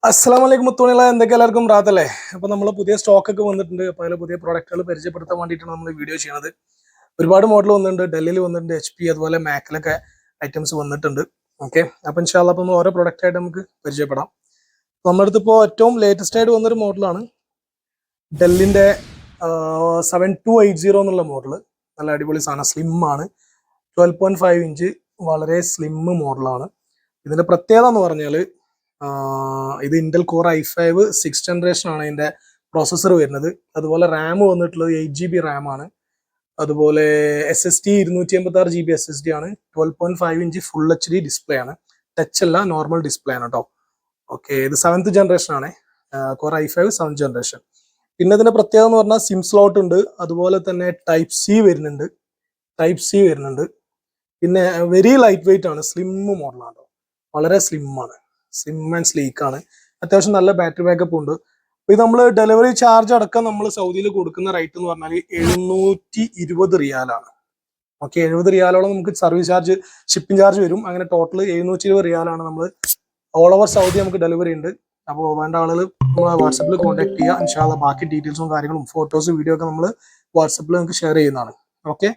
അസ്സലാമലൈക്കും മുത്തുമണികളെ, എന്തൊക്കെ എല്ലാവർക്കും റാത്തല്ലേ? അപ്പോൾ നമ്മൾ പുതിയ സ്റ്റോക്ക് ഒക്കെ വന്നിട്ടുണ്ട്. അപ്പോൾ അതിൽ പുതിയ പ്രോഡക്റ്റുകൾ പരിചയപ്പെടുത്താൻ വേണ്ടിയിട്ടാണ് നമ്മൾ വീഡിയോ ചെയ്യുന്നത്. ഒരുപാട് മോഡൽ വന്നിട്ടുണ്ട്, ഡെല്ലിയിൽ വന്നിട്ടുണ്ട്, HP അതുപോലെ മാക്കിലൊക്കെ ഐറ്റംസ് വന്നിട്ടുണ്ട്. ഓക്കെ, അപ്പോൾ ഇൻഷാല്ലാ അപ്പോൾ നമ്മൾ ഓരോ പ്രോഡക്റ്റ് ആയിട്ട് നമുക്ക് പരിചയപ്പെടാം. നമ്മുടെ അടുത്ത് ഇപ്പോൾ ഏറ്റവും ലേറ്റസ്റ്റ് ആയിട്ട് വന്നൊരു മോഡലാണ് ഡെല്ലിൻ്റെ 7280 എന്നുള്ള മോഡൽ. നല്ല അടിപൊളി സാധനം, സ്ലിം ആണ്, 12.5 ഇഞ്ച്, വളരെ സ്ലിം മോഡലാണ്. ഇതിൻ്റെ പ്രത്യേകത എന്ന് പറഞ്ഞാൽ ഇത് Intel core i5 6th generation ആണ് ഇതിന്റെ പ്രോസസ്സർ വരുന്നത്. അതുപോലെ റാം വന്നിട്ടുള്ളത് 8GB റാം ആണ്. അതുപോലെ SSD 256GB SSD ആണ്. 12.5 ഇഞ്ച് ഫുൾ HD ഡിസ്പ്ലേ ആണ്. ടച്ച് അല്ല, നോർമൽ ഡിസ്പ്ലേ ആണ് കേട്ടോ. ഓക്കെ, ഇത് 7th ജനറേഷൻ ആണ്, കോർ i5 7th ജനറേഷൻ. പിന്നെ ഇതിന്റെ പ്രത്യേകത എന്ന് പറഞ്ഞാൽ സിം സ്ലോട്ട് ഉണ്ട്, അതുപോലെ തന്നെ ടൈപ്പ് സി വരുന്നുണ്ട്. പിന്നെ വെരി ലൈറ്റ് വെയിറ്റ് ആണ്, സ്ലിം മോഡലാണ്, വളരെ സ്ലിം ആണ്, സ്ലിം ആൻഡ് സ്ലീക്ക് ആണ്. അത്യാവശ്യം നല്ല ബാറ്ററി ബാക്കപ്പ് ഉണ്ട്. ഇത് നമ്മൾ ഡെലിവറി ചാർജ് അടക്കം നമ്മൾ സൗദിയിൽ കൊടുക്കുന്ന റേറ്റ് എന്ന് പറഞ്ഞാൽ 720 റിയാലാണ്. ഓക്കെ, 70 റിയാലോളം നമുക്ക് സർവീസ് ചാർജ്, ഷിപ്പിംഗ് ചാർജ് വരും. അങ്ങനെ ടോട്ടൽ 720 റിയാലാണ് നമ്മൾ ഓൾ ഓവർ സൗദി നമുക്ക് ഡെലിവറി ഉണ്ട്. അപ്പോൾ വേണ്ട ആളുകൾ നമ്മൾ വാട്സപ്പിൽ കോൺടാക്ട് ചെയ്യുക. ഇൻഷാല്ലാ ബാക്കി ഡീറ്റെയിൽസും കാര്യങ്ങളും ഫോട്ടോസ് വീഡിയോ ഒക്കെ നമ്മൾ വാട്സപ്പിൽ നമുക്ക് ഷെയർ ചെയ്യുന്നതാണ്. ഓക്കെ.